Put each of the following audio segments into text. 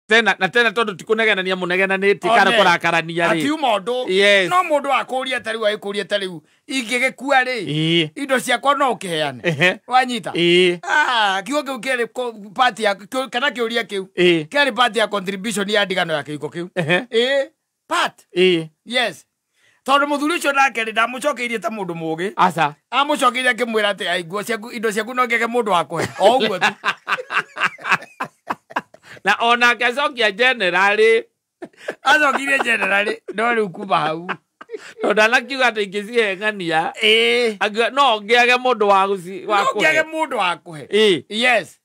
tena tondu tikunegenania munegenaniti kana kurakarania ri ati umondo no mundu akuria tari wa ikuria tari ingigikua ri indo ciakwa no ukiheane wanyita kiugo kiu kiri party ya kana kiuria kiu kiri party ya contribution ya ndigano ya kiugo kiu part yes tondu muthuri ucio nake ri ndamucokeirie ta mundu mugi aca amucokeirie akimwira ati aigua ciaku indo ciaku no ngege mundu wakuhe o uguo tu na ona kacokia generali acokirie generali no riu kuma hau no ndanakiuga ati ingiciheng'ania no ngiage mundu wa ngiage mundu wakuhe yes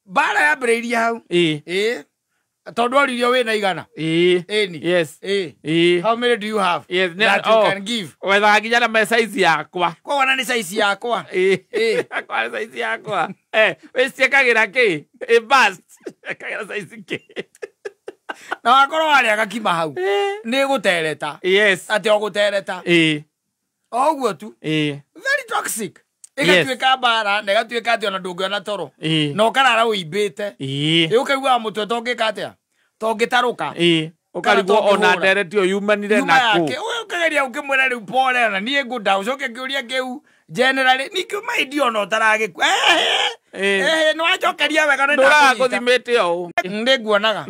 bara yambĩrĩirie hau tondu oririo wina igana yes how many do you have that you can give wethaga nginya na me size yakwa kwana ni size yakwa akwa ni size yakwa wiciekagira ki bas akagira size ki na wakorwo wari agakima hau ni gutereta yes ati ogutereta oguo tu very toxic igatuika bara na igatuika ati ona ndungiona toro no karara uimbite ukaigua mutwe tongika atia tongitaruka ukarigwo ona ndereti uyu yumanire naku ukageria ukimwira riu pole na nie nguda ucoke kiuria kiu generally nikio maidio no taragiku no wacokeria wega ndura guthimite o ndiguonaga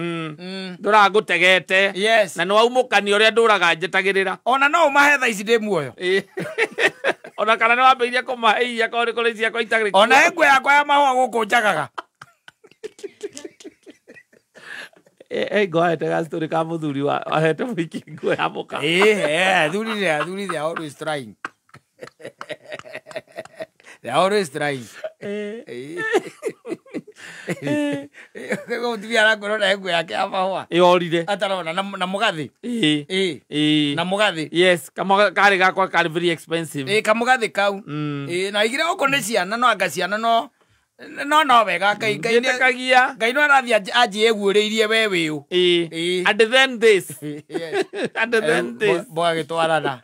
ndura gutegete yes na no aumukani uria nduraga njitagirira ona no umahe tha ici ndi muoyo ona kana no wambiria kumaheia kori kuri cia kwa itagirira ona engwe yakwa ya mahua guku njagaga goete gastori ka muthuri wa ahete wiki ngwe amuka thuri they are always trying they are always trying kego tivia la corona engwe yake amahua orire atarona na mugathi na mugathi yes kama kari gakwa kari very expensive kamugathi kau na igire okone ciana no agaciana no wega ngai no arathi anji eguũrĩirie we wĩũ and then this and then this agĩtwarana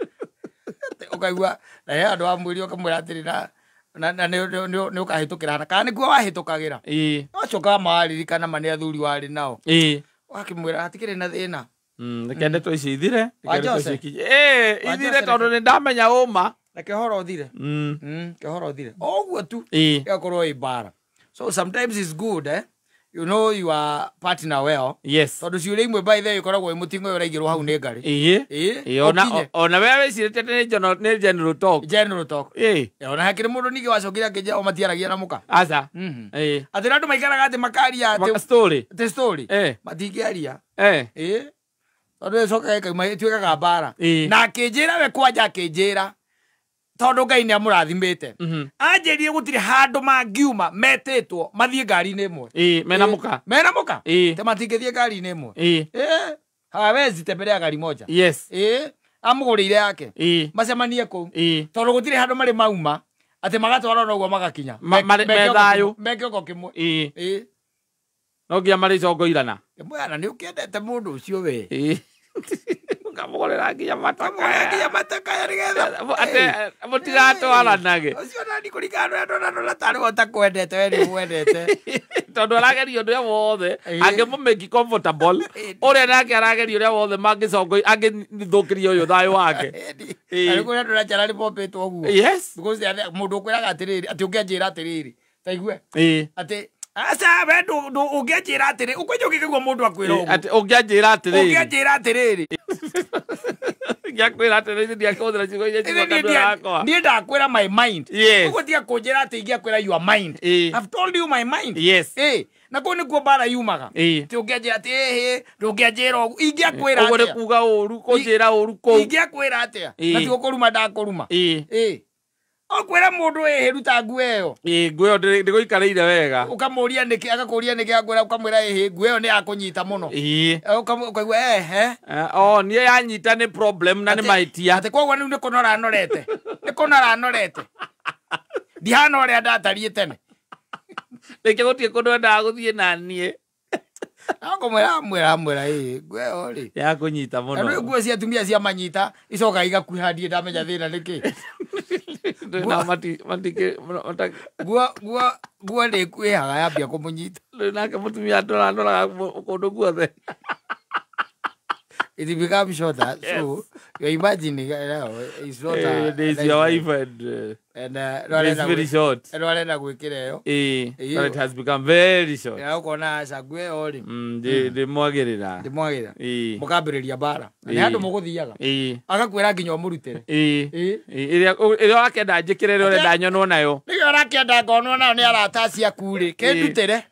ũkaigua na he andũ amwĩri ũkamwĩra atĩrĩ na nĩ ũkahĩtũkĩra kana nĩkuo wahĩtũkagĩra wacokaga mawaririkana ma nĩ athuri warĩ nao wakĩmwĩra hatikĩrĩ na thĩna kende tũici ithire ithire tondũ nĩ ndamenya ũma na kehoro uthire kehoro uthire oguo tu igakorwo ibara so sometimes it's good you know you are partner well yes tondu ciuria imwe by the ikoragwo imutingo yo raigirwo hau ne ngari ona wewe wicirite ni general talk ona hakiri mundu ningi wacokire akija o matiaragia na muka aca ati randu maikaraga ati makaria ati story matingiaria tondu coka ikaima tuikaga bara na akinjira we kwanja akinjira tondu ngai ni amurathimite anjirie gutire handu mangiuma metitwo mathie ngari-ini imwe mena muka te matingithie ngari-ini imwe hawezi tembelea gari moja yes amugurire yake macemanie kuu tondu gutire handu mari mauma ati magatwara noguo magakinya methayu mekiongo kimwe no ngia mari congoirana mwana ni ukiendete mundu ucio we ngamugorera nginya mataka rigetha ate mutigatwaranage ucio nani kurigana na tari wota kwendete we ni mwendete tondu arageria undu wothe angimumeki comfortable uria nake arageria uria wothe mangicongo angithukiria uyu thayu wake ari kuria turachara ni popetwo guo yes because mundu ukwiraga atiriri ati ungianjira atiriri taigue ati asa we ndu ungianjira atiriri ukwenye ukigwa mundu akwira uguo ati ungianjira atiriri ngiakwira atiriri ndiakuthira ciugo iria ciugo ni ndakwira my mind uguo tia kunjira ati ngiakwira your mind I've told you my mind yes na ko ni kuo bara yumaga ti ungianjira ati ndungianjira uguo ingiakwira uguo ni kuga uru kunjira uru ko ingiakwira atia na ti gukuruma ndakuruma okwira mundu hiruta ngueyo ngueyo ndiguikareire wega ukamuria niki agakuria niki agwira ukamwira ngueyo ni akunyita muno ukaigua ni yanyita ni problem na ni maitia ati kogwa ni kunora norete dihana uria ndatariĩ tene reke gutie kundu nda guthie na nie akomwira ngueyo ri ya kunyita muno nguo cia tumia cia manyita icoka igakuhandie ndamenya thina niki na mati gua de kwe haga ya bia kumunyita nake mutumia ndora kundu guothe. It becomes shorter. Yes. So you're imagining, it's shorter. There's your wife and it's very short. And but it has become very short. The mwagirira. The mwagirira. Mukambiriria bara. Ni andu muguthiaga. Agakwira nginya umurutire. Iri wakenda njikire ri urenda nyonwo nayo. Ni urakenda ngonwo nayo ni arataci akuri. Kendutire.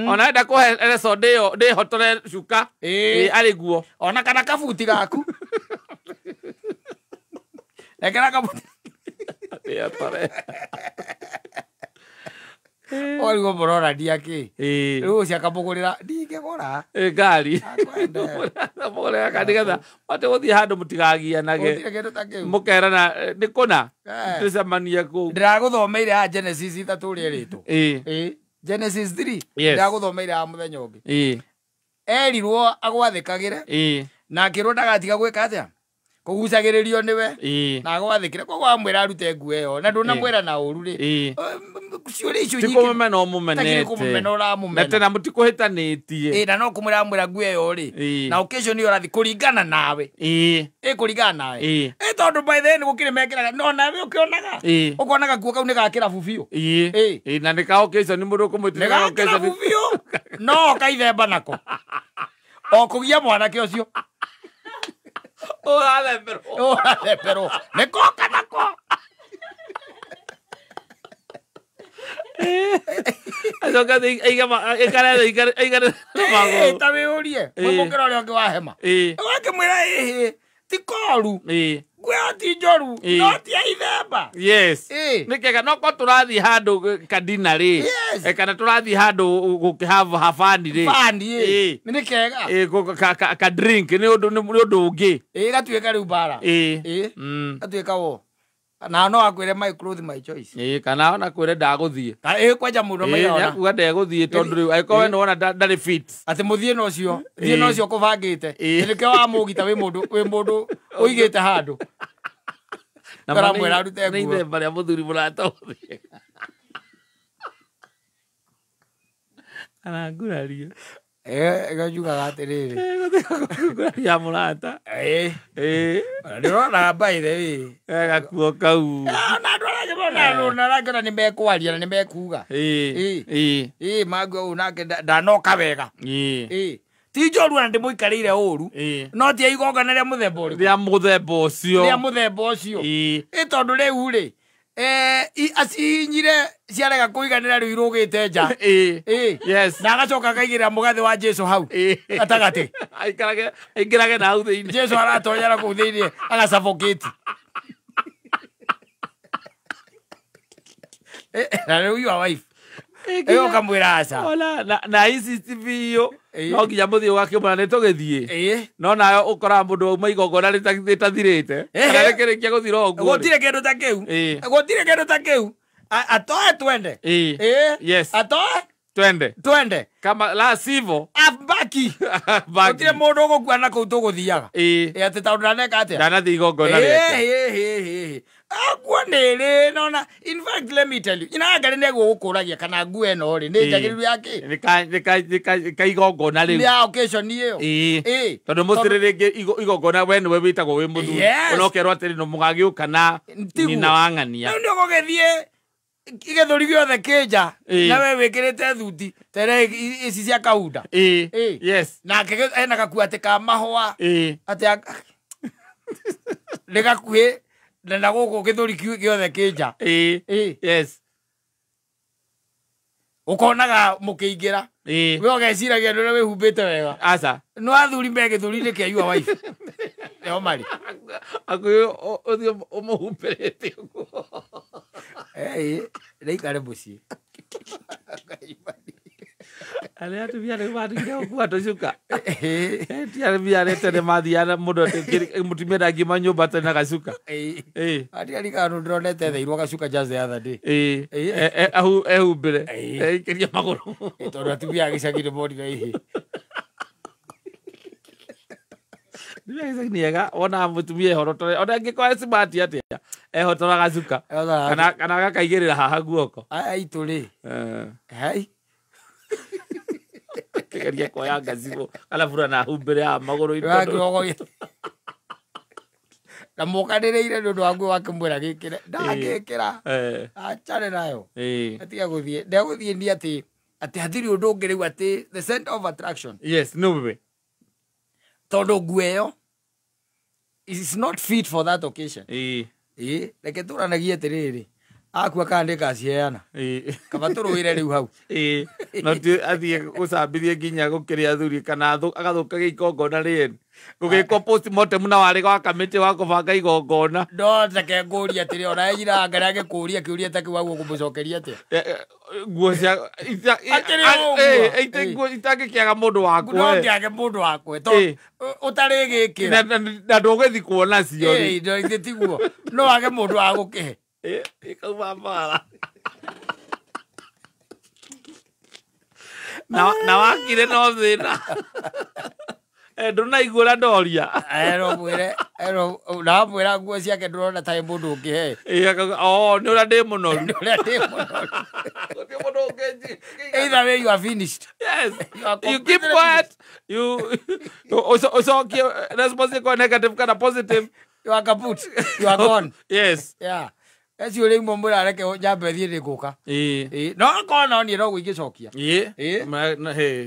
Ona enda kuhe reso ndi hotore cuka. Ari guo. Ona kana kabuti gaku. Ekera kabuti. Ya tore. Oigo borora diaki. Riu cia kamugurira ndingegora. Ngari. Mugurira kandigetha. Wate guthii handu mutigagianage. Mukerana ni kuna. Tucemanie ku. Ndiraguthomeire ha Genesis 3 ritu. Genesis 3. Ndiraguthomeire ha muthenya ungi. Erirwo agwathikagire. Na akirwo ndagatiga gwika atia kugucagiririo niwe na agwathikire koguo amwira arute nguo iyo na ndunamwira na uru ri ciuri icio nyingi tikumumena umumenete na tena mutikuhitanitie na no kumwira amwira nguo iyo ri na occasion iyo rathi kuringana nawe kuringana nawe tondu by the end gukire mekiraga no nawe ukionaga ukonaga nguo kau ni gakira bubio na ni ka occasion ni mundu kumwitira occasion no kaithemba nako o kugia mwanake ucio Órale, pero me coca nako. Eso que hay cara mago. Está bien orie. Mo kero ri wa hema. Wa ke mwira ti koru. Gwe ati joru. No ti aithemba. Yes. Nikega no ko turathi handu kadina ri. Kana turathi handu gukihava hafani ri. Fani ni nikega. Ka drink ni undu ungi. Gatuika riu bara. Gatuika wo. Na no akwire my clothes my choice. Kana ona kwire ndaguthie. Kweja mundu mai ona. Akuga ndaguthie tondu riu aiko we no ona ndari fit. Ati muthie no cio. Thie no cio kubangite. Nike wa mugita we mundu uigite handu. Na mwira rute nguo. Ni mbere muthuri muratothie. Ana ngurario. Gajuga atiriri. Ya murata. Ndirona by the way. Gakuo kau. Na ndora ni mekwaria na ni mekuga. Magwo unake ndanoka wega. Ti joru na ndimuikarire uru. No ti igongana ria muthemba uri. Ria muthemba ucio. Tondu riu ri asinyire ciarega kuiganira riu irugite nja. Yes. Na agacoka kaigira mugathi wa Jesu hau. Atagati. Aikirage na hau thiini. Jesu aratonyera ku thiini agasuffocate. Na riu your wife. Eyo kamwira aca. Ola na ici TV no nginya muthii wake mwana ni tugithie. No nayo ukora mundu uma igongona ritathirite. Kana rekerikia guthira oguo. Gutire kindu ta kiu. Atoe twende. Yes. Atoe twende. Kama la sivyo afbaki. Gutire mundu ugukua na kuu tuguthiaga. Ati tondu ndaneka atia. Ndanathi igongona rite. Agua nere nona. In fact, let me tell you. Ina ngari nego gukuragia kana nguo eno ri ni njagiriru yake. Ni igongona riu. Ni occasion iyo. Tondu mutiriri igongona we ni we witagwo wi muthuri. Unokerwo atiri no mugagiuka na nyina wa ng'ania. Ndio gugithie igethuri giothe kija na we wikirite thuti tere ici cia kaunda. Yes. Na ena gakuate ka mahwa. Ati Negakuhe na guku githuri giothe kija. Yes. Ukonaga mukiingira. We ogeciragia ndio we humbite wega. Aca. No athuri me githuri-ini kia your wife. Eo mari. Akuyo othio umuhumbirite uguo. Reikare mucii. Ale atumia ni mathire uguo atucuka. Ti aremia retene mathiana mundu mutumia ndangima nyumba tena gacuka. Ati arikanu ndironete theirwo gacuka just the other day. Ehumbire. Ikiria maguru. Tondu atumia agicagire morire ihi. Niega ona mutumia horo tore ona ngikwa smart atia ehotora gacuka kana gakaigĩrĩra haha guoko aitũ rĩ hai kĩgeria kuoya ngacibũ kana bura na humbĩre ya magũrũ na mũkanĩrĩire nĩ ũndũ wa nguo wakĩmwĩra gĩkĩre ndangĩkĩra acane nayo atiga gũthiĩ ndegũthiĩ ni atĩ hatirĩ ũndũ ũngĩ rĩu atĩ the center of attraction yes no way tondũ nguo ĩyo is not fit for that occasion reke tũranagie atĩrĩrĩ akua kana ndĩkaciheana kaba tũrũĩre rĩu hau no athiĩ gũcambithie nginya gũkĩrĩa athuri kana agathũkagia igongona rĩeni gũgĩkwo postmortem na warĩ wa kamĩtĩ wa kũbanga igongona no reke ngũrie atĩrĩ ona Ejiranga nĩ agĩkũria kĩũria ta kĩu aguo kũmũcokeria atĩa nguo cia nguo itangĩkĩaga mũndũ wakwe no ngĩage mũndũ wakwe tondũ ũtarĩ gĩkĩra na ndũgĩthi kuona cio rĩ tiguo no age mũndũ wa gũkĩhe ikauma mbara na wakire no thĩna ndũnaigua ũrĩa ndoria namwĩra nguo ciake ndũrona taĩ mũndũ ũngĩhe nĩ ũrĩa ndĩ mũnoru either way you are finished yes you keep quiet ucokie response ĩkorwo negative kana positive you are kaput you are gone yes yeah eci ũrĩ imwe mwĩra reke nyambe thiĩ nĩ ngũka no akorwo no niĩ no gũingĩcokia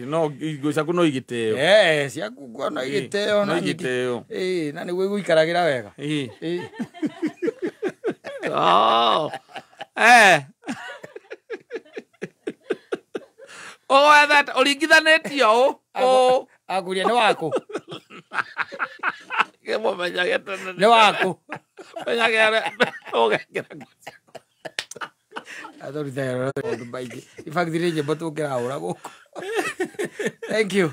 no nguo ciaku no igĩteo ciaku nguo no igĩteo na nĩguo igũikaragĩra wega ũringithanĩtio akuria nĩ wakũ mũmenyage nĩ wakũ athorithagĩra maũndũ maingĩ ibagithirĩ nyĩmbo tũngĩrahũra gũkũ thank you